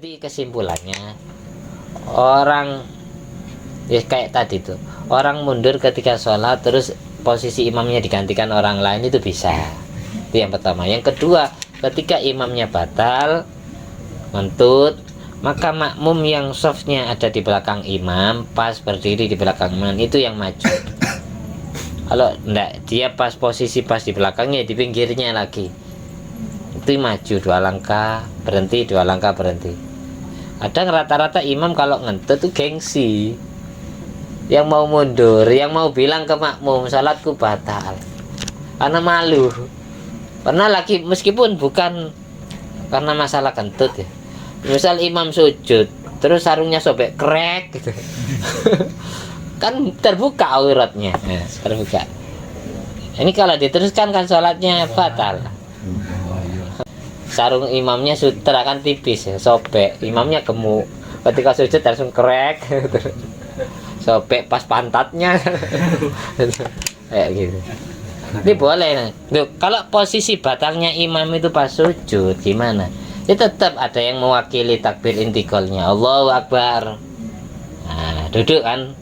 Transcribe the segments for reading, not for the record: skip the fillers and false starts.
Jadi kesimpulannya, orang ya kayak tadi tuh, orang mundur ketika sholat terus posisi imamnya digantikan orang lain itu bisa. Itu yang pertama. Yang kedua, ketika imamnya batal mentut, maka makmum yang softnya ada di belakang imam, pas berdiri di belakang imam, itu yang maju. Kalau enggak, dia pas posisi pas di belakangnya, di pinggirnya lagi, itu maju 2 langkah berhenti, 2 langkah berhenti. Ada rata-rata imam kalau ngentut tuh gengsi, yang mau mundur, yang mau bilang ke makmum salatku batal, karena malu. Pernah lagi, meskipun bukan karena masalah kentut ya, misal imam sujud terus sarungnya sobek krek gitu kan terbuka auratnya, nah, terbuka. Ini kalau diteruskan kan sholatnya batal. Sarung imamnya sutra kan tipis ya, sobek, imamnya gemuk, ketika sujud langsung krek sobek pas pantatnya kayak gitu. Ini boleh. Loh, kalau posisi batangnya imam itu pas sujud gimana? Ya tetap ada yang mewakili takbir intiqalnya, Allahu Akbar. Nah, duduk kan,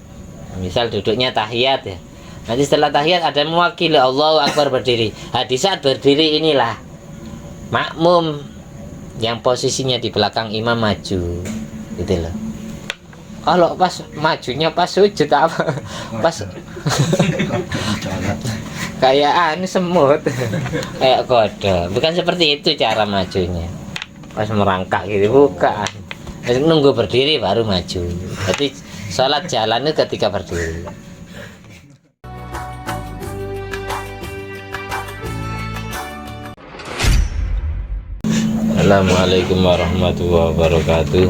misal duduknya tahiyat ya, nanti setelah tahiyat ada yang mewakili Allahu Akbar berdiri. Nah, di saat berdiri inilah makmum yang posisinya di belakang imam maju, gitu loh. Kalau pas majunya pas sujud apa? Pas kayak ini semut kayak kode, bukan seperti itu cara majunya. Pas merangkak gitu bukan, nunggu berdiri baru maju. Jadi sholat jalan itu ketika berdiri. Assalamualaikum warahmatullahi wabarakatuh.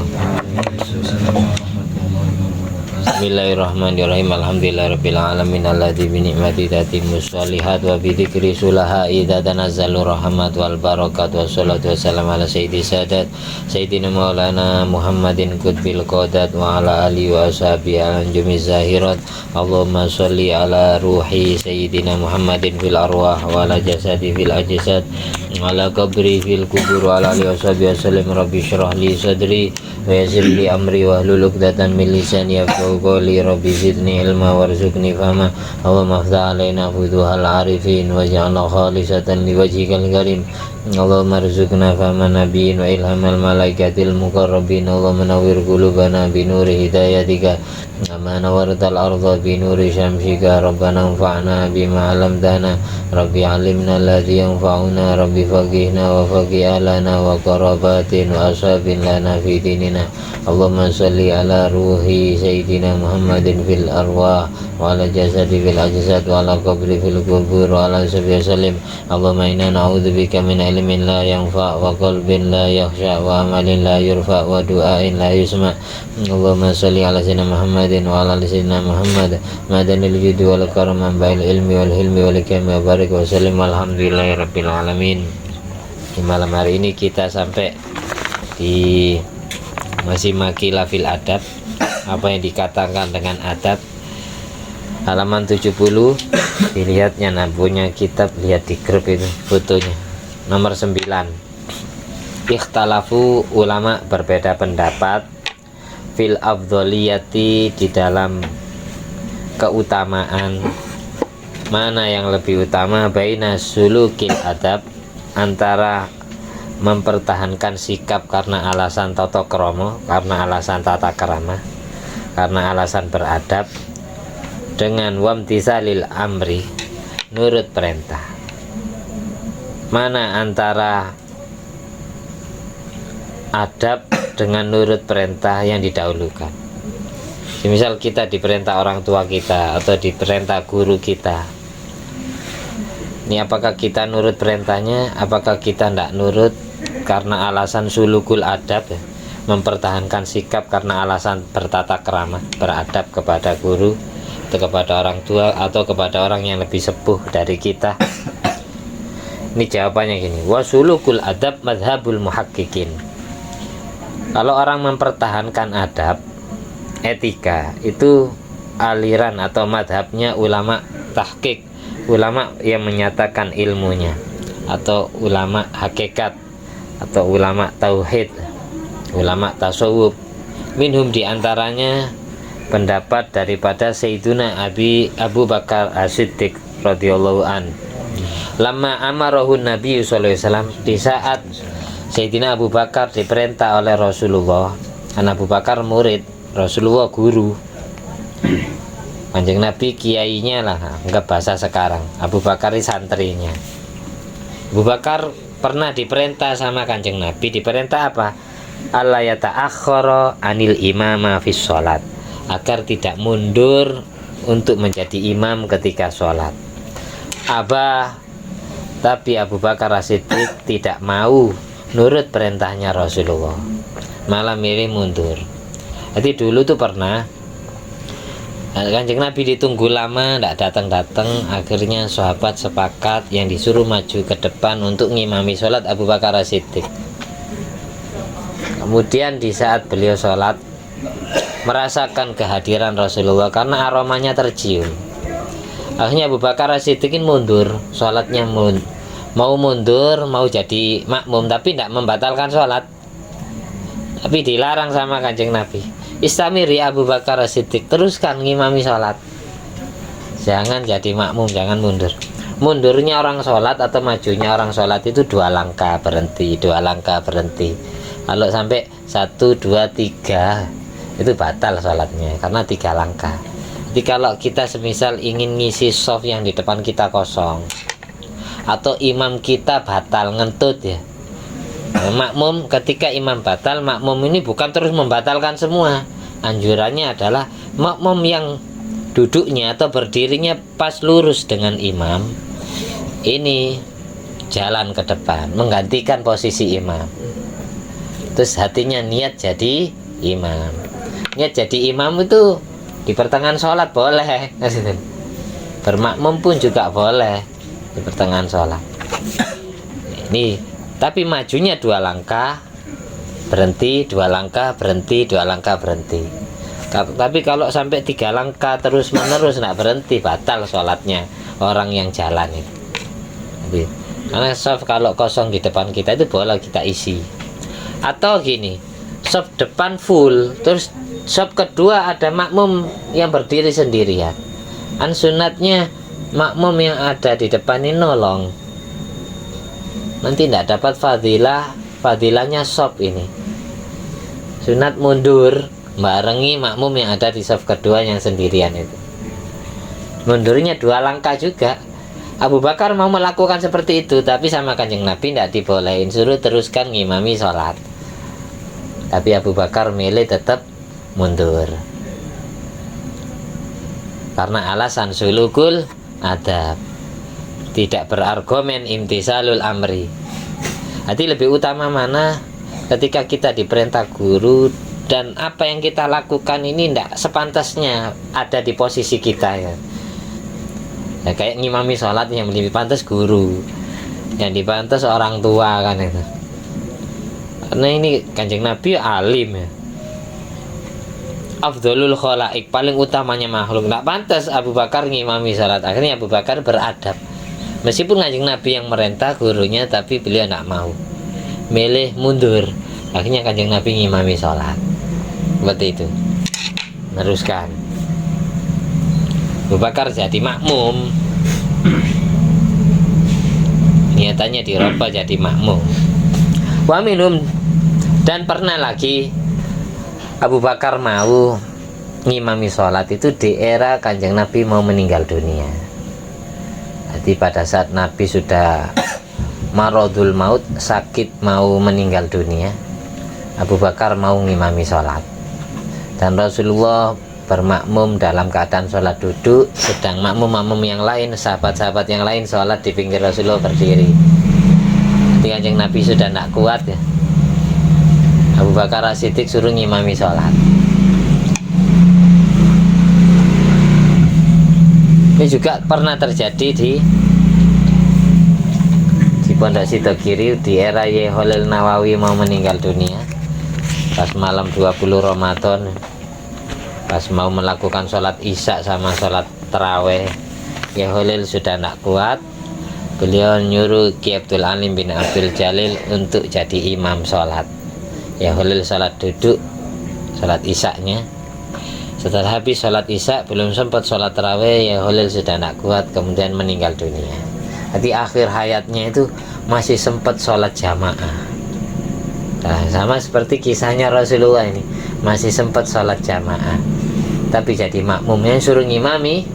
Bismillahirrahmanirrahim. Alhamdulillahirabbil alamin alladzi bi ni'mati tatimmus shalihat wa bi dzikri sulaha idza tanazzalu rahmat wal barakat wassalatu wassalamu ala sayyidi sadat sayyidina maulana Muhammadin qutbil qadat wa ala alihi wa ashabihi anjumi zahirat. Allahumma sholli ala ruhi sayyidina Muhammadin fil arwah wa ala jasadi fil ajsad wa ala qabri fil kubur wa ala alihi washabihi wasallam. Rabbi shrah li sadri wa yassir li amri wa hlul 'uqdatam min lisani yafqahu qawli. Rabbi zidni ilma warzuqni fahma. Allahumma ftah alaina futuhal arifin waj'alna khalisatan liwajhikal karim. Allahumma rzuqna fahma nabiyyin wa ilhamal malaikatil muqarrabin. Allahumma nawwir qulubana bi nuri hidayatika kama nawwartal arda bi nuri syamsika. Rabbana anfa'na bima 'allamtana. Rabbi 'allimna alladhi yanfa'una. Rabbi faqihna wa faqih alana wa qarabatin wa ashabin lana fi dinina. Allahumma sholli ala ruhi sayyidina Muhammadin fil arwah wa ala jasadi fil ajsad wa ala qabri fil kubur wa ala sahbihi wasallim. Allahumma inna na'udzubika min ilmin la yanfa' wa qalbin la yakhsha wa amalin la yurfa' wa du'ain la yusma'. Allahumma sholli ala sayyidina Muhammadin wa ala sayyidina Muhammad madanil judi wal karam bail ilmi wal hilmi wal hikmah wa barik wa sallim. Alhamdulillahirabbil alamin. Di malam hari ini kita sampai di masih makilah fil adab, apa yang dikatakan dengan adab, halaman 70. Dilihatnya, nah punya kitab, lihat di grup itu fotonya, nomor 9. Ikhtalafu, ulama berbeda pendapat, fil afdholiyati, di dalam keutamaan, mana yang lebih utama, baina sulukil adab, antara mempertahankan sikap karena alasan tata krama, karena alasan tata krama, karena alasan beradab, dengan wamtisalil amri, nurut perintah. Mana antara adab dengan nurut perintah yang didahulukan? Misal kita diperintah orang tua kita atau diperintah guru kita, ini apakah kita nurut perintahnya, apakah kita tidak nurut karena alasan sulukul adab ya, mempertahankan sikap karena alasan bertata krama, beradab kepada guru atau kepada orang tua atau kepada orang yang lebih sepuh dari kita. Ini jawabannya gini, wasulukul adab madhabul muhaqqiqin. Kalau orang mempertahankan adab, etika, itu aliran atau madhabnya ulama tahqiq, ulama yang menyatakan ilmunya, atau ulama hakikat, atau ulama tauhid. ulama tasawuf. Minhum diantaranya pendapat daripada Sayyiduna Abu Bakar As-Siddiq radhiyallahu an. Lama amarahu Nabi sallallahu alaihi wasallam, di saat Sayyidina Abu Bakar diperintah oleh Rasulullah. Karena Abu Bakar murid, Rasulullah guru. Kanjeng Nabi kiainya lah, enggak bahasa sekarang. Abu Bakar santrinya. Abu Bakar pernah diperintah sama Kanjeng Nabi, diperintah apa? Allah yata'akhkhara anil imama fis sholat, agar tidak mundur untuk menjadi imam ketika sholat. Tapi Abu Bakar As-Siddiq tidak mau nurut perintahnya Rasulullah, malah milih mundur. Jadi dulu tuh pernah Kanjeng Nabi ditunggu lama, tidak datang-datang. Akhirnya sahabat sepakat yang disuruh maju ke depan untuk ngimami sholat Abu Bakar As-Siddiq. Kemudian di saat beliau sholat, merasakan kehadiran Rasulullah karena aromanya tercium. Akhirnya Abu Bakar As-Siddiq mundur, sholatnya mau mundur, mau jadi makmum, tapi tidak membatalkan sholat. Tapi dilarang sama Kanjeng Nabi. Istamiri Abu Bakar As-Siddiq, teruskan ngimami sholat, jangan jadi makmum, jangan mundur. Mundurnya orang sholat atau majunya orang sholat itu 2 langkah berhenti, 2 langkah berhenti. Kalau sampai 1, 2, 3 itu batal sholatnya karena 3 langkah. Jadi kalau kita semisal ingin ngisi soft yang di depan kita kosong, atau imam kita batal ngentut ya, makmum, ketika imam batal, makmum ini bukan terus membatalkan semua. Anjurannya adalah makmum yang duduknya atau berdirinya pas lurus dengan imam, ini jalan ke depan menggantikan posisi imam. Terus hatinya niat jadi imam. Niat jadi imam itu di pertengahan sholat boleh, bermakmum pun juga boleh di pertengahan sholat. Ini tapi majunya 2 langkah berhenti, 2 langkah berhenti, 2 langkah berhenti. Tapi kalau sampai 3 langkah terus menerus tidak berhenti, batal sholatnya orang yang jalan itu. Karena soft kalau kosong di depan kita itu boleh kita isi. Atau gini, soft depan full, terus soft kedua ada makmum yang berdiri sendirian. Sunatnya makmum yang ada di depan ini nolong, nanti tidak dapat fadilahnya soft ini. Sunat mundur barengi makmum yang ada di soft kedua yang sendirian itu. Mundurnya 2 langkah juga. Abu Bakar mau melakukan seperti itu, tapi sama Kanjeng Nabi tidak dibolehin, suruh teruskan ngimami sholat. Tapi Abu Bakar milih tetap mundur karena alasan sulukul adab, tidak berargumen imtisalul amri. Jadi lebih utama mana ketika kita diperintah guru dan apa yang kita lakukan ini tidak sepantasnya ada di posisi kita ya. Ya kayak ngimami sholat yang lebih pantas guru, yang dipantas orang tua kan itu. Karena ini Kanjeng Nabi alim ya, afdholul khalaik, paling utamanya makhluk. Tidak pantas Abu Bakar ngimami sholat. Akhirnya Abu Bakar beradab, meskipun Kanjeng Nabi yang merintah gurunya, tapi beliau tidak mau, milih mundur. Akhirnya Kanjeng Nabi ngimami sholat seperti itu, teruskan. Abu Bakar jadi makmum, niatannya dirubah jadi makmum. Wa minum, dan pernah lagi Abu Bakar mau ngimami sholat itu di era Kanjeng Nabi mau meninggal dunia. Jadi pada saat Nabi sudah maradul maut, sakit mau meninggal dunia, Abu Bakar mau ngimami sholat. Dan Rasulullah bermakmum dalam keadaan sholat duduk, sedang makmum-makmum yang lain, sahabat-sahabat yang lain sholat di pinggir Rasulullah berdiri. Jadi Kanjeng Nabi sudah tidak kuat ya, Abu Bakar As-Siddiq suruh ngimami sholat. Ini juga pernah terjadi di Pondok Sidogiri di era Ye Khalil Nawawi mau meninggal dunia pas malam 20 Ramadan, pas mau melakukan sholat isya sama sholat taraweh. Ye Khalil sudah tidak kuat, beliau nyuruh Ki Abdul Alim bin Abdul Jalil untuk jadi imam sholat. ya Holil sholat duduk, sholat isya-nya. Setelah habis sholat isya belum sempat sholat tarawih, ya Holil sudah tidak kuat kemudian meninggal dunia. Jadi akhir hayatnya itu masih sempat sholat jamaah. Nah, sama seperti kisahnya Rasulullah ini, masih sempat sholat jamaah tapi jadi makmum. Yang suruh ngimami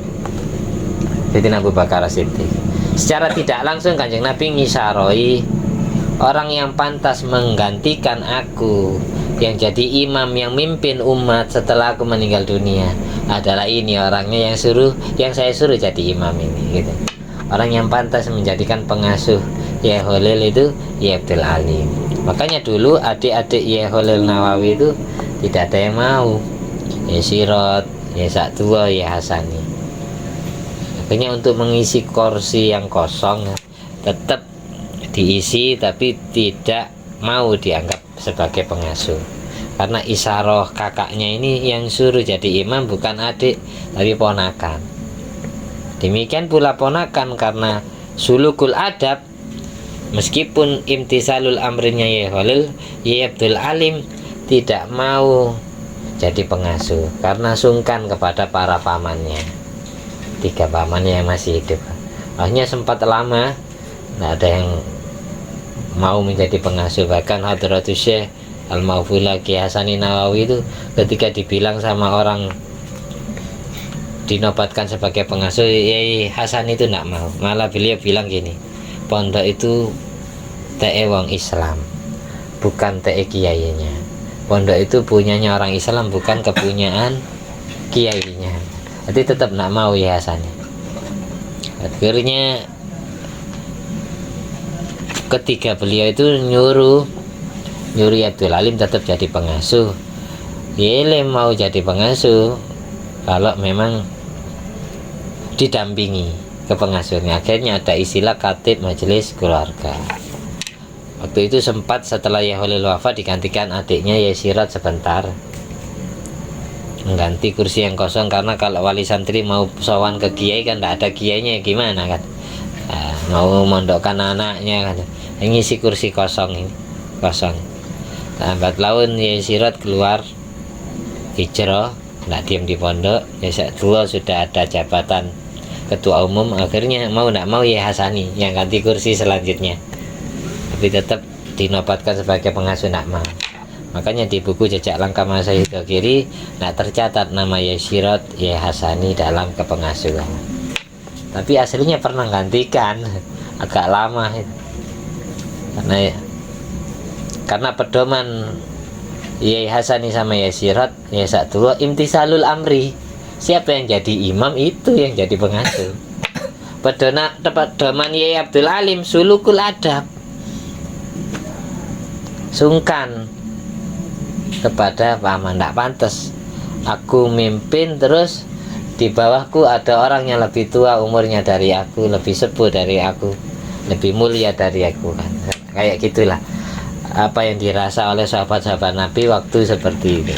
Sayyidina Abu Bakar As-Siddiq. Secara tidak langsung Kanjeng Nabi ngisaroi orang yang pantas menggantikan aku, yang jadi imam, yang mimpin umat setelah aku meninggal dunia adalah ini orangnya, yang saya suruh jadi imam ini gitu. Orang yang pantas menjadikan pengasuh ya Holil itu ya Abdul Alim. Makanya dulu adik-adik ya Holil Nawawi itu tidak ada yang mau, ya Sirot, ya Saktua, ya Hasani. Makanya untuk mengisi kursi yang kosong tetap diisi tapi tidak mau dianggap sebagai pengasuh, karena isaroh kakaknya ini yang suruh jadi imam bukan adik tapi ponakan. Demikian pula ponakan karena sulukul adab, meskipun imtisalul amrinya ya Holil, ya Abdul Alim tidak mau jadi pengasuh karena sungkan kepada para pamannya, 3 pamannya yang masih hidup. Akhirnya sempat lama tidak ada yang mau menjadi pengasuh. Bahkan Hadratus Syekh Al-Maufula Ki Hasani Nawawi itu ketika dibilang sama orang dinobatkan sebagai pengasuh, Yai Hasan itu tidak mau. Malah beliau bilang gini, pondok itu TE wong Islam, bukan TE kiainya. Pondok itu punyanya orang Islam, bukan kepunyaan kiainya. Jadi tetap tidak mau ya Hasan. Akhirnya ketika beliau itu nyuruh Abdul Alim tetap jadi pengasuh, Yele mau jadi pengasuh kalau memang didampingi ke pengasuhnya. Akhirnya ada istilah khatib majelis keluarga. Waktu itu sempat setelah ya Holil wafat digantikan adiknya ya Sirot sebentar mengganti kursi yang kosong, karena kalau wali santri mau sowan ke kiai kan tidak ada kiainya, gimana kan, mau mondokkan anaknya kan, ngisi kursi kosong ini kosong. Lambat laun ya Sirot keluar hijrah, tidak diam di pondok. Ya dua sudah ada jabatan ketua umum, akhirnya mau tidak mau ya Hasani yang ganti kursi selanjutnya, tapi tetap dinobatkan sebagai pengasuh tidak mau. Makanya di buku Jejak Langkah Masyayikh Kiri tidak tercatat nama ya Sirot ya Hasani dalam kepengasuhan, tapi aslinya pernah gantikan agak lama itu. Karena pedoman Yai Hasani sama Yai Sirot ya Saktua imtisalul amri, siapa yang jadi imam itu yang jadi pengasuh. Pedoman Yai Abdul Alim sulukul adab, sungkan kepada paman, tidak pantas aku mimpin terus di bawahku ada orang yang lebih tua umurnya dari aku, lebih sepuh dari aku, lebih mulia dari aku kan. Kayak gitulah apa yang dirasa oleh sahabat-sahabat Nabi waktu seperti itu.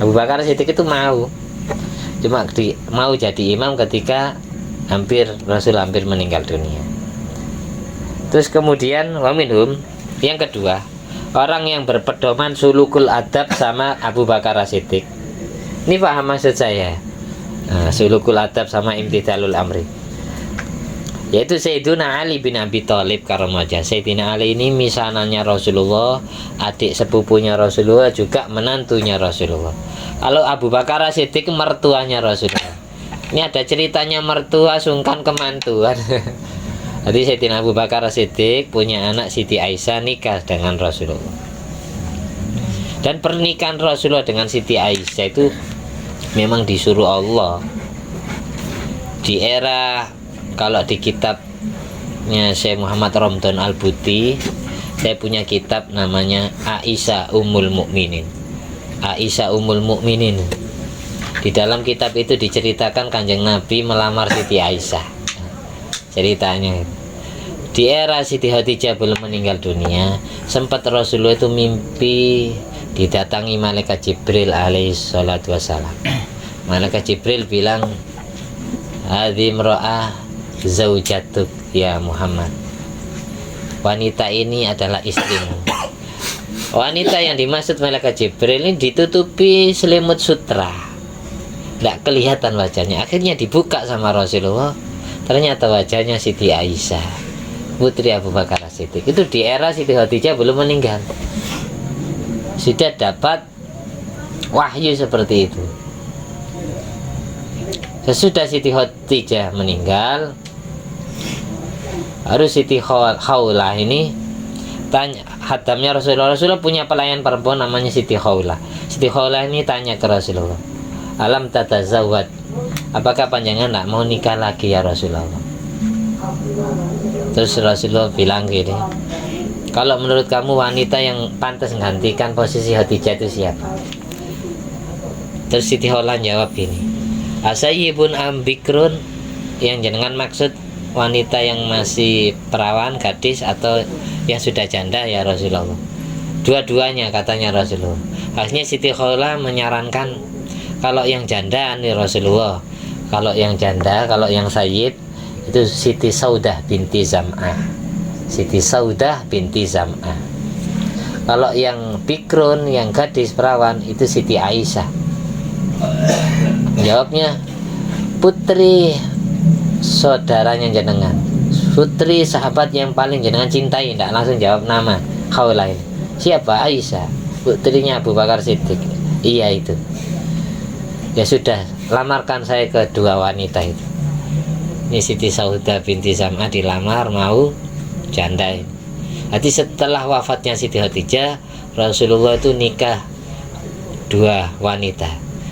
Abu Bakar Siddiq itu mau mau jadi imam ketika Rasul hampir meninggal dunia. Terus kemudian waminhum yang kedua, orang yang berpedoman sulukul adab sama Abu Bakar Siddiq. Ini paham maksud saya? Sulukul adab sama imtithalul amri, yaitu Sayyidina Ali bin Abi Thalib karomajah. Sayyidina Ali ini misanannya Rasulullah, adik sepupunya Rasulullah, juga menantunya Rasulullah. Kalau Abu Bakar Siddiq mertuanya Rasulullah. Ini ada ceritanya mertua sungkan ke mantuan. Jadi Sayyidina Abu Bakar Siddiq punya anak Siti Aisyah, nikah dengan Rasulullah. Dan pernikahan Rasulullah dengan Siti Aisyah itu memang disuruh Allah. Di era, kalau di kitabnya Syekh Muhammad Ramdan Al-Buti, saya punya kitab namanya Aisyah Ummul Mukminin. Aisyah Ummul Mukminin. Di dalam kitab itu diceritakan Kanjeng Nabi melamar Siti Aisyah. Ceritanya di era Siti Khadijah belum meninggal dunia, sempat Rasulullah itu mimpi didatangi malaikat Jibril alaihi salatu wassalam. Malaikat Jibril bilang, hadhi imra'ah zaujatuk ya Muhammad, wanita ini adalah istrimu. Wanita yang dimaksud malaikat Jibril ini ditutupi selimut sutra, tidak kelihatan wajahnya. Akhirnya dibuka sama Rasulullah, ternyata wajahnya Siti Aisyah, putri Abu Bakar As-Siddiq. Itu di era Siti Khadijah belum meninggal, sudah dapat wahyu seperti itu. Sesudah Siti Khadijah meninggal, harus Siti Khawlah ini tanya, hadamnya Rasulullah punya pelayan perempuan namanya Siti Khawlah. Siti Khawlah ini tanya ke Rasulullah, alam tatazawwad, apakah panjangan tidak mau nikah lagi ya Rasulullah? Terus Rasulullah bilang gini, kalau menurut kamu wanita yang pantas menggantikan posisi Khadijah itu siapa? Terus Siti Khawlah jawab gini, asayyibun ambikrun, yang jenengan maksud wanita yang masih perawan, gadis, atau yang sudah janda ya Rasulullah? Dua-duanya katanya Rasulullah. Akhirnya Siti Khawlah menyarankan, kalau yang janda nih Rasulullah, kalau yang janda, kalau yang sayyid itu Siti Saudah binti Zam'ah. Siti Saudah binti Zam'ah. Kalau yang bikrun, yang gadis perawan, itu Siti Aisyah. Jawabnya, putri saudaranya jenengan, putri sahabat yang paling jenengan cintai. Tidak langsung jawab nama Khawlah ini. Siapa? Aisyah, putrinya Abu Bakar Siddiq. Iya itu. Ya sudah, lamarkan saya ke dua wanita itu. Ini Siti Saudah binti Zam'ah dilamar, mau janda ini. Jadi setelah wafatnya Siti Khadijah, Rasulullah itu nikah dua wanita,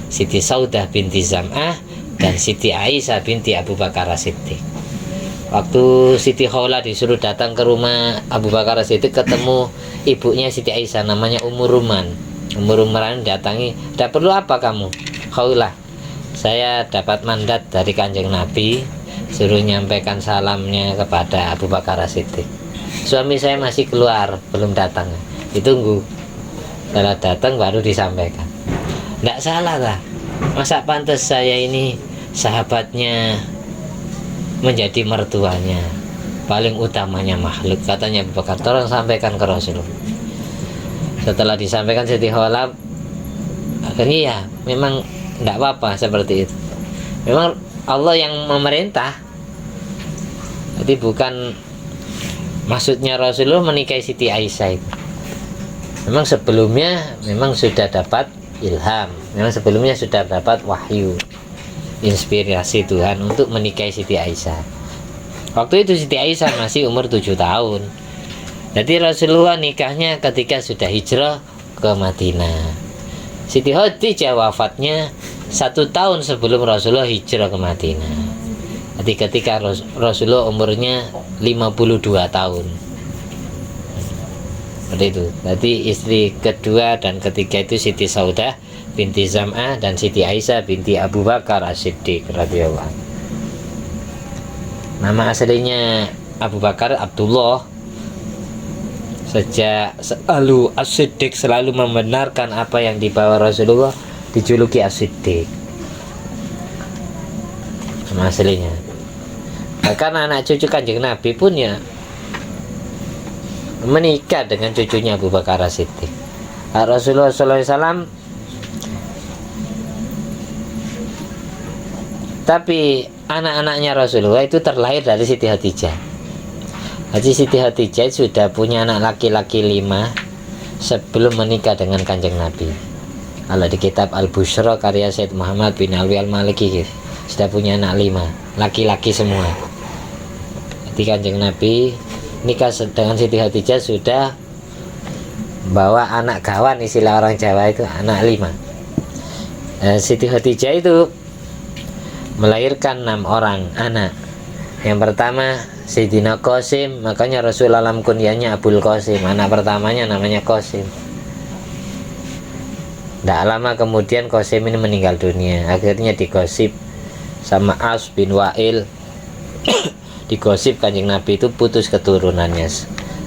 Siti Saudah binti Zam'ah dan Siti Aisyah binti Abu Bakar As-Siddiq. Waktu Siti Khawlah disuruh datang ke rumah Abu Bakar As-Siddiq, ketemu ibunya Siti Aisyah namanya Ummu Ruman. Ummu Ruman datangi, "Tidak perlu apa kamu, Khawlah? Saya dapat mandat dari Kanjeng Nabi, suruh nyampaikan salamnya kepada Abu Bakar As-Siddiq. Suami saya masih keluar, belum datang. Ditunggu. Setelah datang baru disampaikan." Tidak salah lah. Masa pantas saya ini sahabatnya menjadi mertuanya, paling utamanya makhluk, katanya Abu Bakar. Tolong sampaikan ke Rasulullah. Setelah disampaikan Siti Khawlah, akhirnya ya memang tidak apa-apa seperti itu. Memang Allah yang memerintah. Jadi bukan maksudnya Rasulullah menikahi Siti Aisyah itu. Memang sebelumnya memang sudah dapat ilham, memang sebelumnya sudah dapat wahyu, inspirasi Tuhan untuk menikahi Siti Aisyah. Waktu itu Siti Aisyah masih umur 7 tahun. Jadi Rasulullah nikahnya ketika sudah hijrah ke Madinah. Siti Khadijah wafatnya 1 tahun sebelum Rasulullah hijrah ke Madinah. Jadi ketika Rasulullah umurnya 52 tahun. Seperti itu. Jadi istri kedua dan ketiga itu Siti Saudah binti Zam'ah dan Siti Aisyah binti Abu Bakar As-Siddiq radhiyallahu anhu. Nama aslinya Abu Bakar Abdullah. Sejak selalu As-Siddiq selalu membenarkan apa yang dibawa Rasulullah, dijuluki As-Siddiq. Nama aslinya. Bahkan anak cucu Kanjeng Nabi pun ya menikah dengan cucunya Abu Bakar As-Siddiq. Rasulullah SAW, tapi anak-anaknya Rasulullah itu terlahir dari Siti Khadijah. Jadi Siti Khadijah sudah punya anak laki-laki 5 sebelum menikah dengan Kanjeng Nabi. Kalau di kitab Al-Bushra karya Syed Muhammad bin Alwi Al-Maliki, sudah punya anak 5 laki-laki semua. Jadi Kanjeng Nabi nikah dengan Siti Khadijah sudah bawa anak gawan, istilah orang Jawa itu anak 5. Siti Khadijah itu melahirkan 6 orang anak. Yang pertama Sayyidina Qasim, makanya Rasulullah dalam kunyahnya Abul Qasim. Anak pertamanya namanya Qasim. Tidak lama kemudian Qasim ini meninggal dunia. Akhirnya digosip sama As bin Wa'il. Digosip Kanjeng Nabi itu putus keturunannya.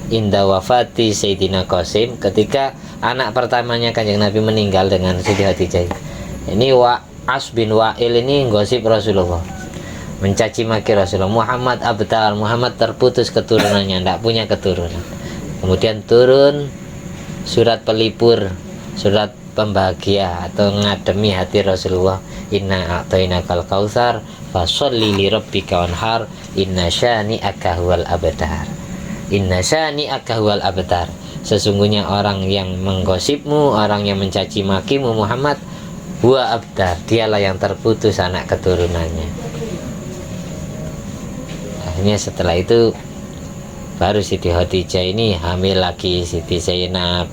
Inda wafati Sayyidina Qasim, ketika anak pertamanya Kanjeng Nabi meninggal dengan Siti Khadijah. Ini As bin Wa'il ini gosip Rasulullah, mencaci maki Rasulullah. Muhammad abtal, Muhammad terputus keturunannya, tidak punya keturunan. Kemudian turun surat pelipur, surat pembahagia atau ngademi hati Rasulullah. Inna a'tainakal kautsar fasholli li rabbika wanhar inna syani'aka huwal abtar. Inna syani'aka huwal abtar. Sesungguhnya orang yang menggosipmu, orang yang mencaci makimu Muhammad, huwa abtar, dialah yang terputus anak keturunannya. Akhirnya setelah itu baru Siti Khadijah ini hamil lagi Siti Zainab,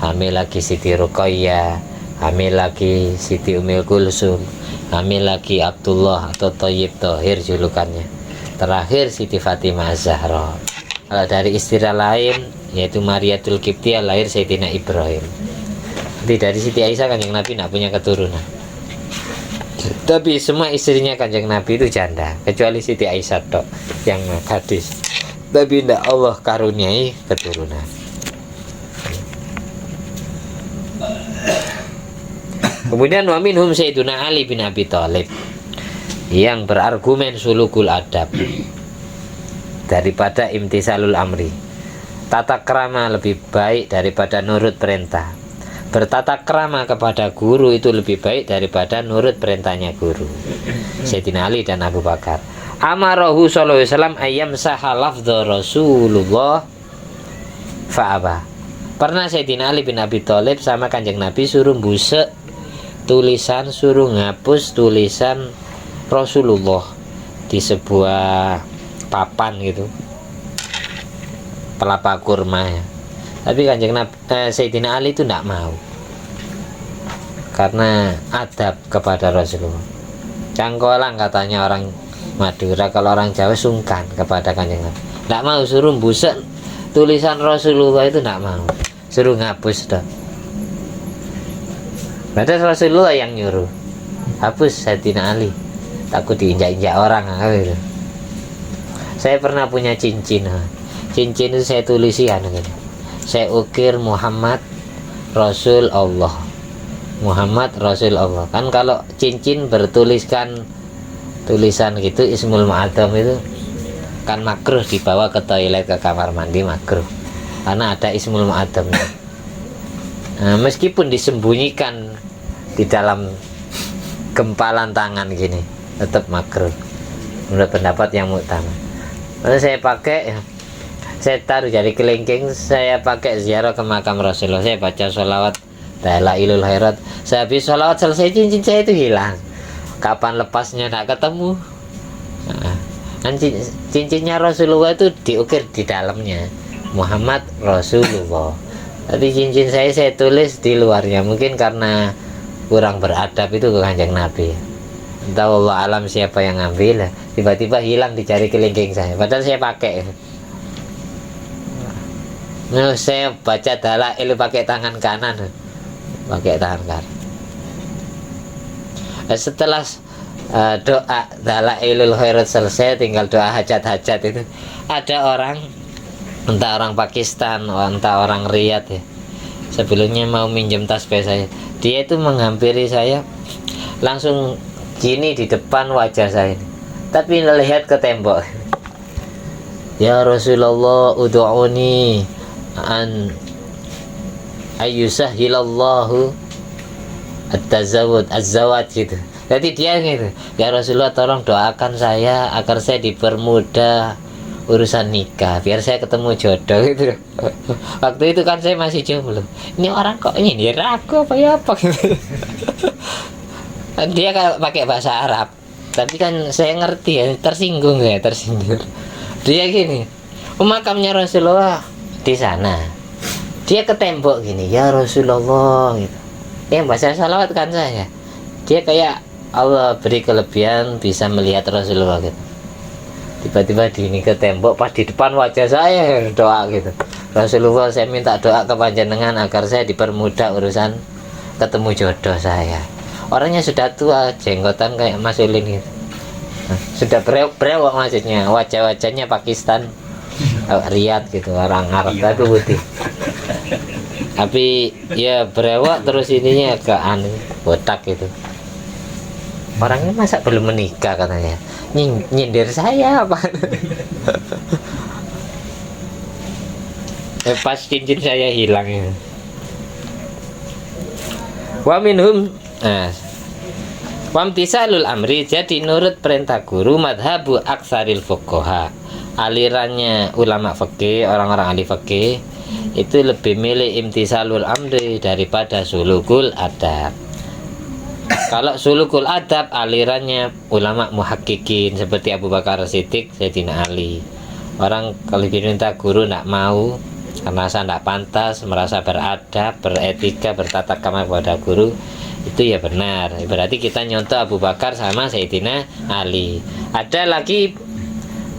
hamil lagi Siti Ruqayyah, hamil lagi Siti Ummul Kulsum, hamil lagi Abdullah atau Thayyib Thohir julukannya. Terakhir Siti Fatimah Az-Zahra. Kalau dari istilah lain yaitu Mariatul Qibtiyah, lahir Sayyidina Ibrahim. Jadi dari Siti Aisyah Kanjeng Nabi tidak punya keturunan. Tapi semua istrinya Kanjeng Nabi itu janda, kecuali Siti Aisyah tok yang gadis. Tapi tidak Allah karuniai keturunan. Kemudian wa minhum Sayyiduna Ali bin Abi Thalib yang berargumen sulukul adab daripada imtisalul amri. Tata krama lebih baik daripada nurut perintah. Bertata krama kepada guru itu lebih baik daripada nurut perintahnya guru. Sayyidina Ali dan Abu Bakar. Amarahu sallallahu alaihi wasallam ayyam sahalafdha Rasulullah fa'aba. Pernah Sayyidina Ali bin Abi Thalib sama Kanjeng Nabi suruh busek tulisan, suruh ngapus tulisan Rasulullah di sebuah papan gitu, pelapa kurma ya. Tapi Kanjeng Nabi Sayyidina Ali itu tidak mau karena adab kepada Rasulullah. Cangkolang katanya orang Madura, kalau orang Jawa sungkan kepada Kanjeng Nabi. Tidak mau suruh busek tulisan Rasulullah itu, tidak mau, suruh ngapus dah. Padahal Rasulullah yang nyuruh hapus Sayyidina Ali, takut diinjak-injak orang gitu. Saya pernah punya cincin itu saya tulisian gitu. Saya ukir Muhammad Rasul Allah, Muhammad Rasul Allah. Kan kalau cincin bertuliskan tulisan gitu Ismul Mu'adzam itu kan makruh dibawa ke toilet, ke kamar mandi, makruh karena ada Ismul Mu'adzam. Nah, meskipun disembunyikan di dalam gempalan tangan gini tetap makruh menurut pendapat yang muktamad. Lalu saya pakai, saya taruh jari kelingking, saya pakai ziarah ke makam Rasulullah, saya baca sholawat Dalailul Khairat. Saya habis sholawat selesai, cincin saya itu hilang. Kapan lepasnya tak ketemu. Nah, cincinnya Rasulullah itu diukir di dalamnya Muhammad Rasulullah. Tapi cincin saya tulis di luarnya, mungkin karena kurang beradab itu ke Kanjeng Nabi. Entah Allah alam siapa yang ngambil, tiba-tiba hilang di jari kelingking saya, padahal saya pakai. Nah, saya baca Dalail pakai tangan kanan, pakai tangan kanan. Setelah doa Dalailul Khairat selesai, tinggal doa hajat-hajat itu. Ada orang, entah orang Pakistan, entah orang Riyadh ya, sebelumnya mau minjem tasbih saya. Dia itu menghampiri saya, langsung gini di depan wajah saya, tapi melihat ke tembok. Ya Rasulullah, ud'uni an ayyusahhilallahu at-tazawwud az-zawad gitu. Jadi dia gitu, ya Rasulullah tolong doakan saya agar saya dipermudah urusan nikah, biar saya ketemu jodoh gitu. Waktu itu kan saya masih jomblo. Ini orang kok ini ragu apa ya apa gitu. Dia kalau pakai bahasa Arab, tapi kan saya ngerti ya, tersinggung ya, tersinggung. Dia gini, makamnya Rasulullah di sana, dia ke tembok gini, ya Rasulullah gitu. Yang bahasa salawat kan saya, dia kayak Allah beri kelebihan bisa melihat Rasulullah gitu. Tiba-tiba gini ke tembok, pas di depan wajah saya doa gitu. Rasulullah, saya minta doa ke panjenengan agar saya dipermudah urusan ketemu jodoh saya. Orangnya sudah tua, jenggotan kayak Mas Ulin gitu. Nah, sudah brewok maksudnya, wajah-wajahnya Pakistan, Riyadh gitu, orang Arab tapi putih. Tapi ya brewok terus ininya ke botak gitu. Orangnya masa belum menikah katanya, nyindir saya apa? Pas cincin saya hilang ya. Wa minhum wamtisalul amri, jadi nurut perintah guru madhabu aksaril fuqaha, alirannya ulama fikih, orang-orang ahli fikih itu lebih milih imtisalul amri daripada sulukul adab. Kalau sulukul adab alirannya ulama muhakkikin seperti Abu Bakar Siddiq, Sayyidina Ali. Orang kalau diminta guru tidak mau karena merasa tidak pantas, merasa beradab, beretika, bertata krama kepada guru, itu ya benar. Berarti kita nyontoh Abu Bakar sama Sayyidina Ali. Ada lagi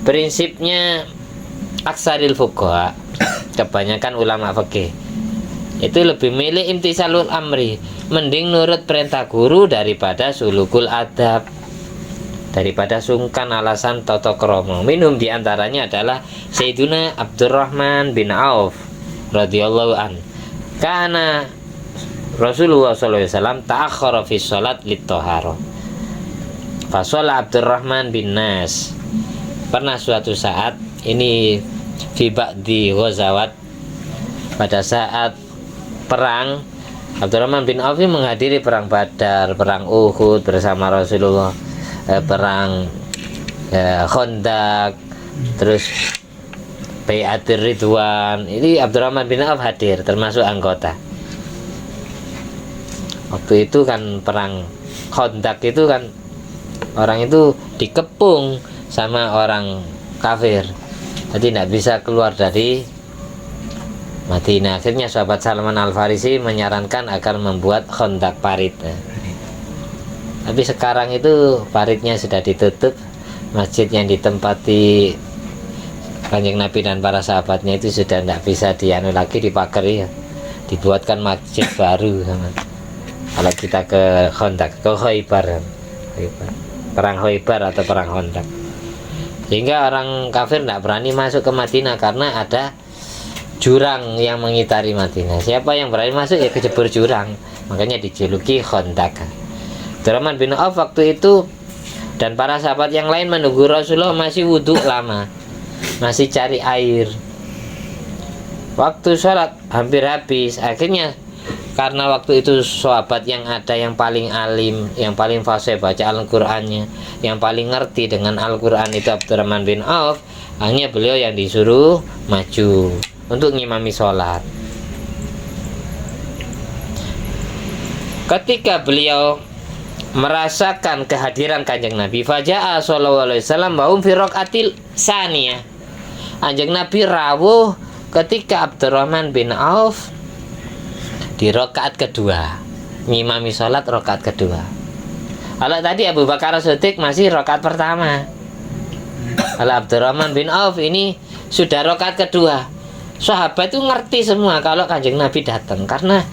prinsipnya aksaril fuqaha, kebanyakan ulama fikih itu lebih milih imtisalul amri, mending nurut perintah guru daripada sulukul adab, daripada sungkan alasan tata krama. Minum diantaranya adalah Sayyiduna Abdurrahman bin Auf radhiyallahu an. Karena Rasulullah SAW ta'akhkhara fi sholat lit-thahara. Fasola Abdurrahman bin Nas. Pernah suatu saat ini fi ba'di ghazawat, pada saat perang, Abdurrahman bin Auf menghadiri perang Badar, perang Uhud bersama Rasulullah, perang Khandaq, terus Bai'atir Ridwan. Ini Abdurrahman bin Auf hadir termasuk anggota. Waktu itu kan perang Khandaq itu kan orang itu dikepung sama orang kafir, jadi tidak bisa keluar dari Madinah. Akhirnya sahabat Salman Al-Farisi menyarankan agar membuat Khandaq parit. Tapi sekarang itu paritnya sudah ditutup, masjid yang ditempati Kanjeng Nabi dan para sahabatnya itu sudah tidak bisa dianu lagi, dipagari ya, dibuatkan masjid baru. Kalau kita ke Khandaq, ke Khaybar, perang Khaybar atau perang Khandaq, sehingga orang kafir tidak berani masuk ke Madinah karena ada jurang yang mengitari Madinah. Siapa yang berani masuk ya kejebur jurang, makanya dijuluki Khandaq. Abdurrahman bin Auf waktu itu dan para sahabat yang lain menunggu Rasulullah masih wudhu lama, masih cari air. Waktu sholat hampir habis. Akhirnya karena waktu itu sahabat yang ada yang paling alim, yang paling fasih baca Al-Qur'annya, yang paling ngerti dengan Al-Qur'an itu Abdurrahman bin Auf, hanya beliau yang disuruh maju untuk ngimami sholat. Ketika beliau merasakan kehadiran Kanjeng Nabi, faja'a sallallahu alaihi wasallam wa hum fi raqatil saniyah. Kanjeng Nabi rawuh ketika Abdurrahman bin Auf di rakaat kedua, ngimami sholat rakaat kedua. Kalau tadi Abu Bakar Siddiq masih rakaat pertama, kalau Abdurrahman bin Auf ini sudah rakaat kedua. Sahabat itu ngerti semua kalau Kanjeng Nabi datang karena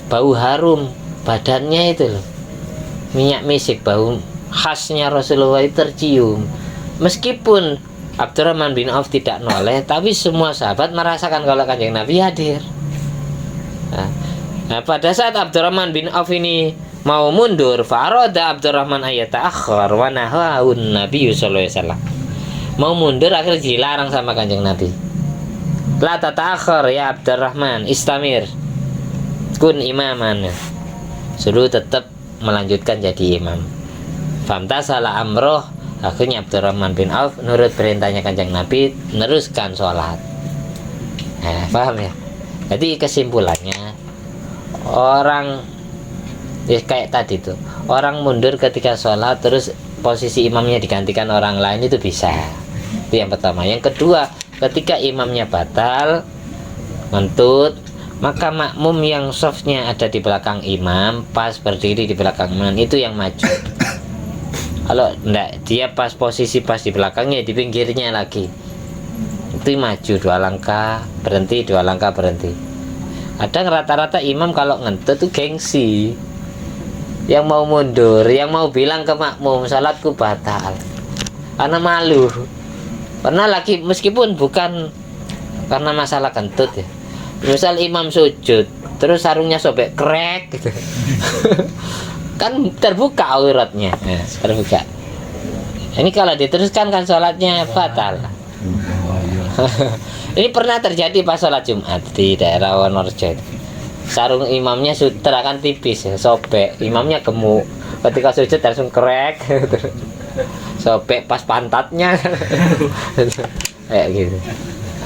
bau harum badannya itu loh, minyak misik, bau khasnya Rasulullah itu tercium. Meskipun Abdurrahman bin Auf tidak noleh, tapi semua sahabat merasakan kalau Kanjeng Nabi hadir. Nah, pada saat Abdurrahman bin Auf ini mau mundur, farada Abdurrahman ayata'akhkhar wa nahawun Nabi sallallahu alaihi wasallam. Mau mundur akhirnya dilarang sama Kanjeng Nabi. La tata'akhkhar ya Abdurrahman, istamir. Kun imaman. Suruh tetap melanjutkan jadi imam. Famtasala amroh, akhirnya Abdurrahman bin Auf nurut perintahnya Kanjeng Nabi, meneruskan sholat. Nah, paham ya? Jadi kesimpulannya, orang ya kayak tadi tuh, orang mundur ketika sholat terus posisi imamnya digantikan orang lain itu bisa. Itu yang pertama. Yang kedua, ketika imamnya batal ngentut, maka makmum yang softnya ada di belakang imam, pas berdiri di belakang imam, itu yang maju. Kalau enggak, dia pas posisi pas di belakangnya, di pinggirnya lagi, itu maju 2 langkah berhenti, 2 langkah berhenti. Ada rata-rata imam kalau ngentut tuh gengsi, yang mau mundur, yang mau bilang ke makmum salatku batal, karena malu. Pernah lagi, meskipun bukan karena masalah kentut ya, misal imam sujud terus sarungnya sobek krek gitu. Kan terbuka auratnya, ya, terbuka. Ini kalau diteruskan kan sholatnya batal. Ini pernah terjadi pas sholat Jumat di daerah Wonorejo. sarung imamnya sutra kan tipis ya, sobek, imamnya gemuk, ketika sujud langsung krek sobek pas pantatnya kayak gitu.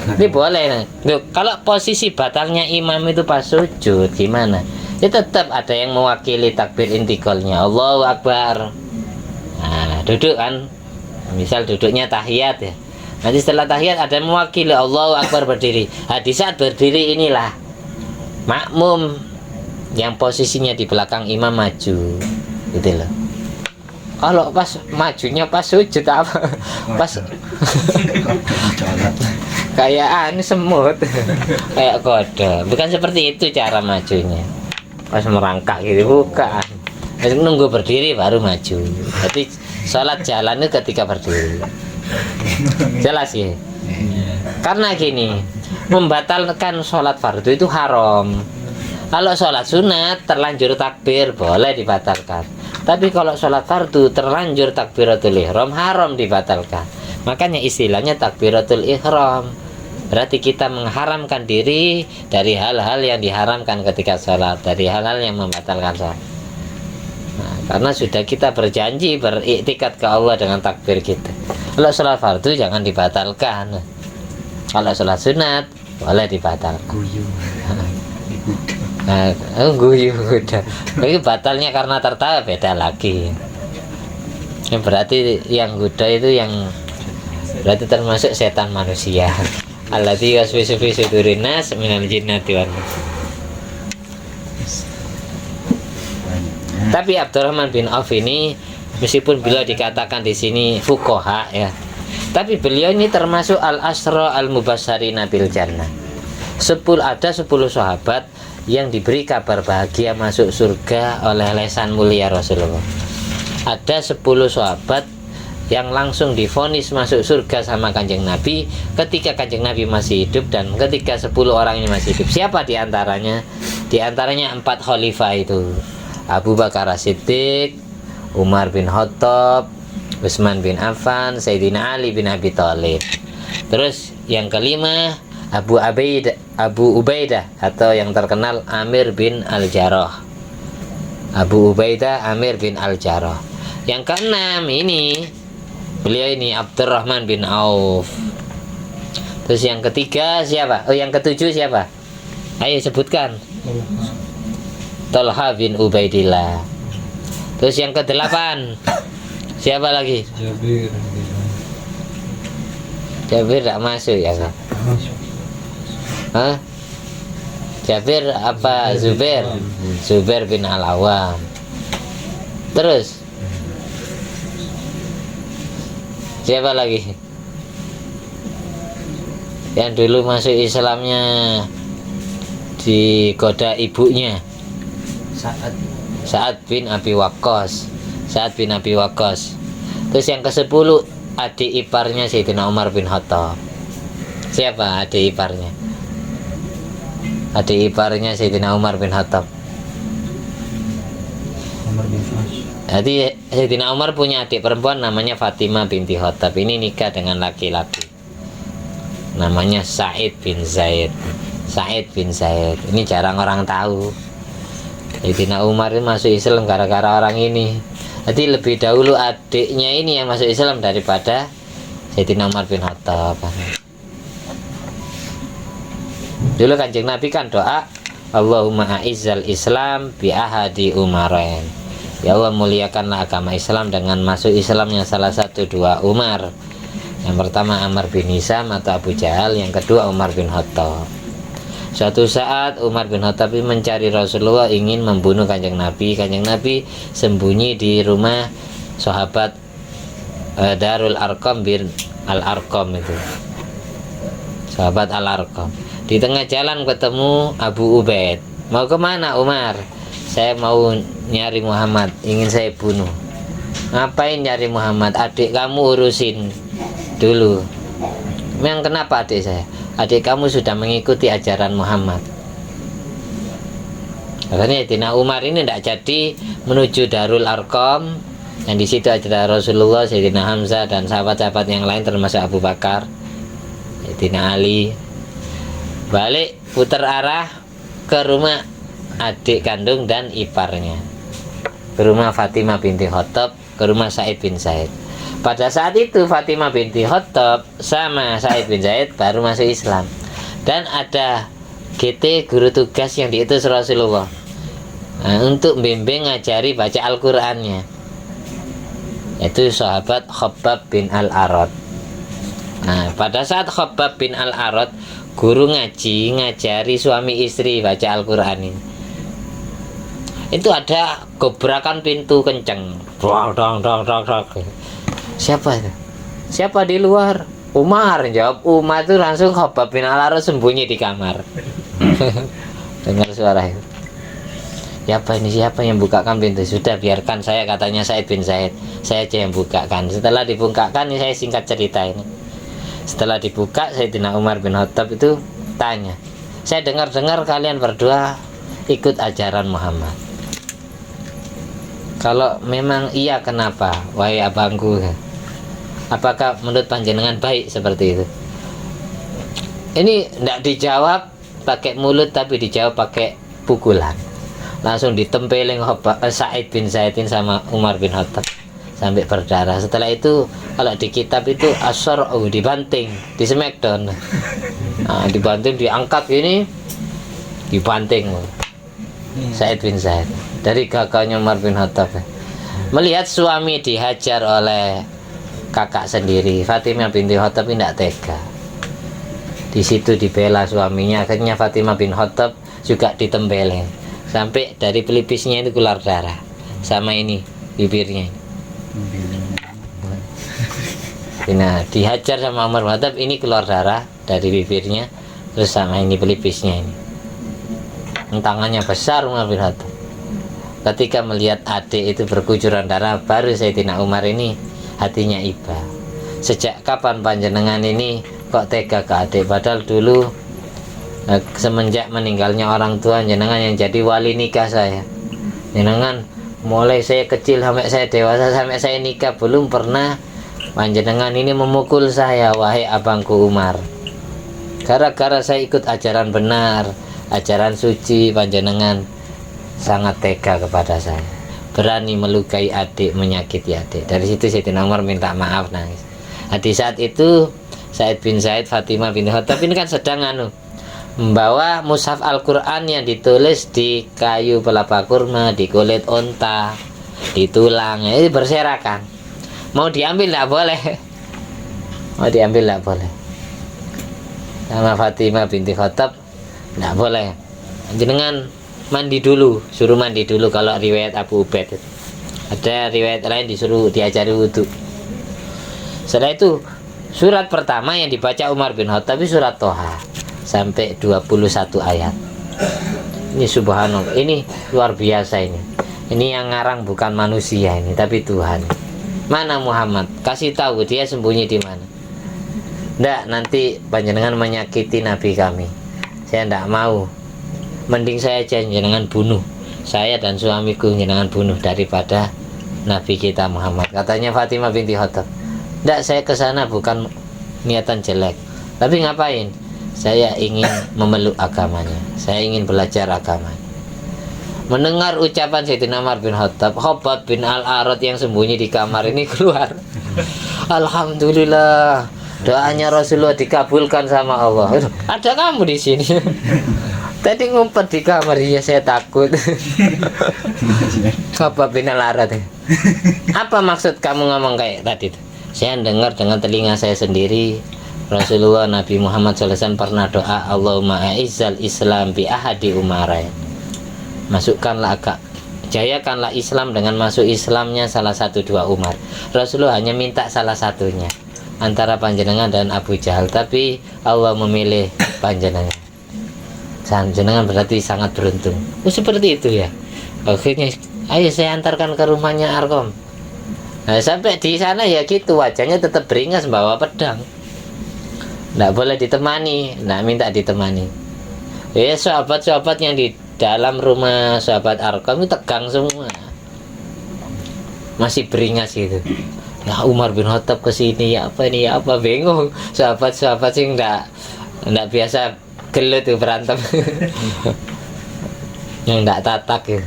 Ini boleh. Loh, kalau posisi batangnya imam itu pas sujud gimana? Ya tetap ada yang mewakili takbir intiqalnya, Allahu Akbar. Nah, duduk kan, misal duduknya tahiyat ya, nanti setelah tahiyat ada yang mewakili Allahu Akbar berdiri. Nah, di saat berdiri inilah makmum yang posisinya di belakang imam maju, gitu loh. Kalau pas majunya pas sujud apa? Pas kayak ini semut, kayak kode. Bukan seperti itu cara majunya. Pas merangkak gitu bukan. Nunggu berdiri baru maju. Jadi sholat jalan itu ketika berdiri. Jelas ya? Karena gini, membatalkan sholat fardu itu haram. Kalau sholat sunat terlanjur takbir boleh dibatalkan. Tapi kalau sholat fardu terlanjur takbiratul ihram haram dibatalkan. Makanya istilahnya takbiratul ihram. Berarti kita mengharamkan diri dari hal-hal yang diharamkan ketika sholat, dari hal-hal yang membatalkan sholat. Nah, karena sudah kita berjanji beriktikad ke Allah dengan takbir kita. Kalau sholat fardu jangan dibatalkan. Kalau sholat sunat boleh dibatalkan. Guyu udah. Tapi batalnya karena tertawa beda lagi. Berarti yang guda itu yang berarti termasuk setan manusia. Alladzi waswisu fi sudurin nas minal jinnati wan nas. Tapi Abdurrahman bin Auf ini meskipun beliau dikatakan di sini fuqaha ya, tapi beliau ini termasuk al-asra al-mubasysyirina bil jannah. Ada 10 sahabat yang diberi kabar bahagia masuk surga oleh lesan mulia Rasulullah. Ada 10 sahabat yang langsung divonis masuk surga sama Kanjeng Nabi ketika Kanjeng Nabi masih hidup dan ketika 10 orang ini masih hidup. Siapa diantaranya? Diantaranya 4 khalifah itu: Abu Bakar As-Siddiq, Umar bin Khattab, Utsman bin Affan, Sayyidina Ali bin Abi Thalib. Terus yang kelima Abu Ubaidah atau yang terkenal Amir bin Al-Jarrah. Abu Ubaidah Amir bin Al-Jarrah. Yang keenam ini beliau ini Abdurrahman bin Auf. Terus yang ketiga siapa? Oh, yang ketujuh siapa? Ayo sebutkan. Talha bin Ubaidillah. Terus yang kedelapan siapa lagi? Jabir tidak masuk ya kan? Hah? Jabir apa? Zubair bin Al-Awwam. Terus siapa lagi yang dulu masuk Islamnya digoda ibunya? Sa'ad bin Abi Waqqas. Terus yang ke-10 adik iparnya Sayyidina Umar bin Khattab. Siapa adik iparnya? Adik iparnya Sayyidina Umar bin Khattab. Jadi Sayyidina Umar punya adik perempuan namanya Fatimah binti Khattab. Ini nikah dengan laki-laki namanya Sa'id bin Zaid. Ini jarang orang tahu. Sayyidina Umar ini masuk Islam gara-gara orang ini. Jadi lebih dahulu adiknya ini yang masuk Islam daripada Sayyidina Umar bin Khattab. Dulu Kanjeng Nabi kan doa, Allahumma a'izzal Islam bi ahadi Umarain. Ya Allah, muliakanlah agama Islam dengan masuk Islamnya salah satu 2 Umar. Yang pertama Amr bin Hisam atau Abu Jahal, yang kedua Umar bin Khattab. Suatu saat Umar bin Khattab mencari Rasulullah, ingin membunuh Kanjeng Nabi. Kanjeng Nabi sembunyi di rumah sahabat Darul Arqam bin Al-Arqam itu. Sahabat Al-Arqam. Di tengah jalan ketemu Abu Ubaid. Mau kemana Umar? Saya mau nyari Muhammad, ingin saya bunuh. Ngapain nyari Muhammad? Adik kamu urusin dulu. Memang kenapa adik saya? Adik kamu sudah mengikuti ajaran Muhammad. Akhirnya Sayyidina Umar ini tidak jadi menuju Darul Arqam, yang di situ ada Rasulullah, Sayyidina Hamzah dan sahabat-sahabat yang lain termasuk Abu Bakar, Sayyidina Ali. Balik putar arah ke rumah adik kandung dan iparnya ke rumah Fatimah binti Khattab, ke rumah Said bin Zaid. Pada saat itu Fatimah binti Khattab sama Said bin Zaid baru masuk Islam, dan ada GT guru tugas yang diutus Rasulullah untuk bimbing ngajari baca Al-Qur'annya, yaitu sahabat Khabbab bin Al-Arad. Nah, pada saat Khabbab bin Al-Arad guru ngajari suami istri baca Al-Qur'an ini, itu ada gebrakan pintu kenceng. Siapa itu? Siapa di luar? Umar. Jawab Umar, itu langsung Khabbab bin Al-Arad sembunyi di kamar. Dengar suara itu. Siapa ini? Siapa yang bukakan pintu? Sudah, biarkan saya, katanya Said bin Zaid. Saya aja yang bukakan. Setelah dibukakan, ini saya singkat cerita ini. Setelah dibuka, Sayyidina Umar bin Khattab itu tanya, saya dengar-dengar kalian berdua ikut ajaran Muhammad. Kalau memang iya, kenapa? Wahai abangku, apakah menurut panjenengan baik seperti itu? Ini tidak dijawab pakai mulut, tapi dijawab pakai pukulan. Langsung ditempelin Said bin Zaidin sama Umar bin Khattab sampai berdarah. Setelah itu kalau di kitab itu asyar'u, dibanting, di smackdown. Nah, dibanting, diangkat ini, dibanting Said bin Zaid dari kakaknya Umar bin Khattab. Melihat suami dihajar oleh kakak sendiri, Fatimah binti Khattab tidak tega. Di situ dibela suaminya, akhirnya Fatimah bin Khattab juga ditempelin sampai dari pelipisnya itu keluar darah, sama ini bibirnya. Nah, dihajar sama Umar bin Khattab, ini keluar darah dari bibirnya, terus sama ini pelipisnya ini. Tangannya besar Umar bin Khattab. Ketika melihat adik itu berkucuran darah, baru Sayyidina Umar ini hatinya iba. Sejak kapan panjenengan ini kok tega ke adik? Padahal dulu semenjak meninggalnya orang tua jenengan yang jadi wali nikah saya. Jenengan mulai saya kecil sampai saya dewasa, sampai saya nikah, belum pernah panjenengan ini memukul saya, wahai abangku Umar. Gara-gara saya ikut ajaran benar, ajaran suci, panjenengan sangat tega kepada saya, berani melukai adik, menyakiti adik. Dari situ Sayyidina Umar minta maaf, nangis. Nah, di saat itu Said bin Zaid, Fatimah binti Khattab ini kan sedang membawa mushaf Al-Quran yang ditulis di kayu pelapa kurma, di kulit unta, di tulang, ini berserakan. Mau diambil tidak boleh, mau diambil tidak boleh. Sama Fatimah binti Khattab tidak boleh. Jenengan mandi dulu, suruh mandi dulu. Kalau riwayat Abu Ubaid, ada riwayat lain disuruh diajari wudhu. Setelah itu surat pertama yang dibaca Umar bin Khattab itu surat Toha sampai 21 ayat. Ini subhanallah, ini luar biasa ini. Ini yang ngarang bukan manusia ini, tapi Tuhan. Mana Muhammad? Kasih tahu dia sembunyi di mana. Ndak, nanti panjenengan menyakiti Nabi kami. Saya ndak mau. Mending saya jenengan bunuh. Saya dan suamiku jenengan bunuh daripada Nabi kita Muhammad. Katanya Fatimah binti Khattab. Ndak, saya kesana bukan niatan jelek. Tapi ngapain? Saya ingin memeluk agamanya. Saya ingin belajar agamanya. Mendengar ucapan Sayyidina Umar bin Khattab, Khabbab bin Al-Arad yang sembunyi di kamar ini keluar. Alhamdulillah, doanya Rasulullah dikabulkan sama Allah. Ada kamu di sini. Tadi ngumpet di kamar, ya saya takut. Khabbab bin Al-Arad. Apa maksud kamu ngomong kayak tadi? Saya dengar dengan telinga saya sendiri, Rasulullah Nabi Muhammad SAW pernah doa, Allahumma a'izzal Islam bi ahadi umarain. Masukkanlah jayakanlah Islam dengan masuk Islamnya salah satu dua Umar. Rasulullah hanya minta salah satunya antara panjenengan dan Abu Jahal, tapi Allah memilih panjenengan. Panjenengan berarti sangat beruntung. Oh, seperti itu ya. Akhirnya ayo saya antarkan ke rumahnya Arkom. Nah, sampai di sana ya gitu, wajahnya tetap beringas bawa pedang. Nggak boleh ditemani, nggak minta ditemani. Ya, sahabat-sahabat yang di dalam rumah sahabat Arkom itu tegang semua, masih beringas gitu. Nah, Umar bin Khattab kesini, ya apa ini, ya apa, bingung. Sahabat-sahabat sih nggak biasa gelut tuh berantem. yang tidak tatak gitu.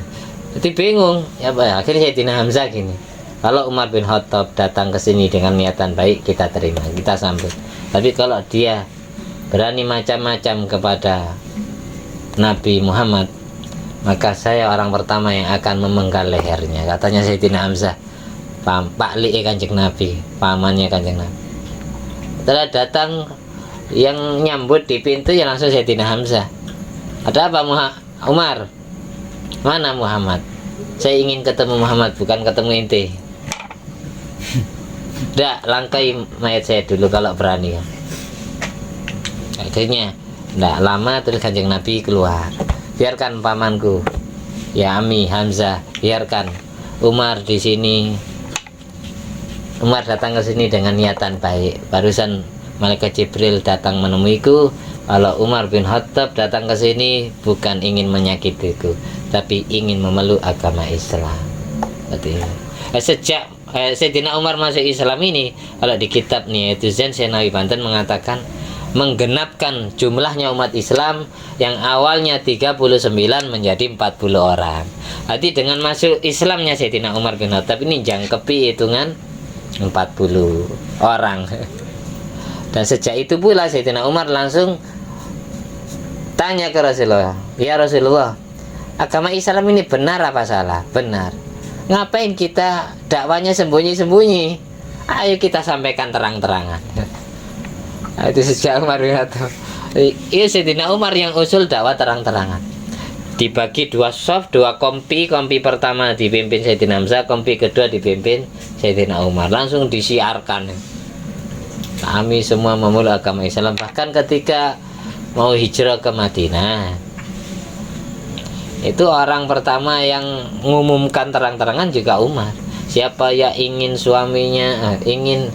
Jadi bingung ya Pak. Akhirnya Sayyidina Hamzah gini, kalau Umar bin Khattab datang ke sini dengan niatan baik, kita terima, kita sambut. Tapi kalau dia berani macam-macam kepada Nabi Muhammad, maka saya orang pertama yang akan memenggal lehernya, katanya Sayyidina Hamzah, Pak Li Kanjeng Nabi, pamannya Kanjeng Nabi. Setelah datang, yang nyambut di pintu ya langsung Sayyidina Hamzah. Ada apa Umar? Mana Muhammad? Saya ingin ketemu Muhammad, bukan ketemu inti. Tidak, langkai mayat saya dulu kalau berani. Akhirnya tidak lama terus Kanjeng Nabi keluar. Biarkan pamanku, ya Ami Hamzah, biarkan Umar di sini. Umar datang ke sini dengan niatan baik. Barusan Malaikat Jibril datang menemuiku. Kalau Umar bin Khattab datang ke sini bukan ingin menyakitiku, tapi ingin memeluk agama Islam. Sejak Sayyidina Umar masuk Islam ini, kalau di kitab Nihayatul Zain Senawi Banten mengatakan menggenapkan jumlahnya umat Islam yang awalnya 39 menjadi 40 orang. Jadi dengan masuk Islamnya Sayyidina Umar bin Khattab ini jangkepi hitungan 40 orang. Dan sejak itu pula Sayyidina Umar langsung tanya ke Rasulullah, ya Rasulullah, agama Islam ini benar apa salah? Benar. Ngapain kita dakwanya sembunyi-sembunyi? Ayo kita sampaikan terang-terangan. Itu sejak Umar bin Khattab. Iya, Sayyidina Umar yang usul dakwah terang-terangan. Dibagi dua soft, dua kompi. Kompi pertama dipimpin Sayyidina Hamzah, kompi kedua dipimpin Sayyidina Umar. Langsung disiarkan. Kami semua memeluk agama Islam. Bahkan ketika mau hijrah ke Madinah, itu orang pertama yang mengumumkan terang-terangan juga Umar. Siapa yang ingin suaminya, ingin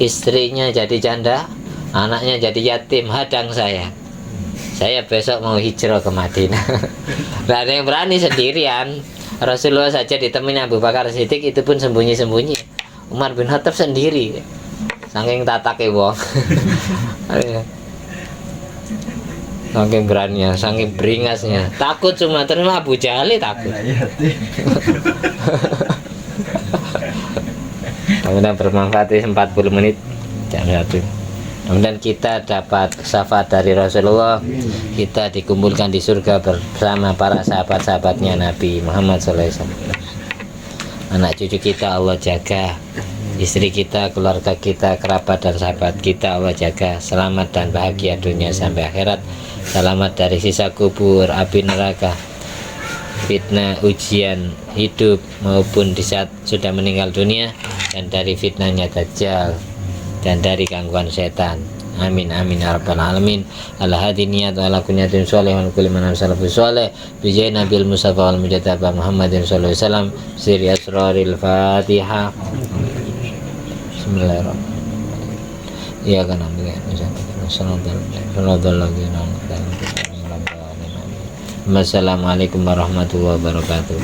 istrinya jadi janda, anaknya jadi yatim, hadang saya. Saya besok mau hijrah ke Madinah. Tidak ada yang berani sendirian. Rasulullah saja ditemani Abu Bakar Siddiq, itu pun sembunyi-sembunyi. Umar bin Khattab sendiri, saking tatake wong. Saking beraninya, saking beringasnya. Takut cuma terima Abu Jahal takut. Kemudian bermanfaat 40 menit jam 1. Kemudian kita dapat syafaat dari Rasulullah. Kita dikumpulkan di surga bersama para sahabat-sahabatnya Nabi Muhammad SAW. Anak cucu kita Allah jaga, istri kita, keluarga kita, kerabat dan sahabat kita Allah jaga selamat dan bahagia dunia sampai akhirat. Selamat dari sisa kubur, api neraka, fitnah ujian hidup maupun di saat sudah meninggal dunia, dan dari fitnahnya Dajjal dan dari gangguan setan. Amin amin ya rabbal alamin. Ala hadi niyat wa ala kunyatin sholih wa kulli man salafus sholih bi jayi nabil mustafa wal mujadaba Muhammadin sallallahu alaihi wasallam. Siri asraril Fatihah. Bismillahirrahmanirrahim. Ya kan ambil Assalamualaikum warahmatullahi wabarakatuh.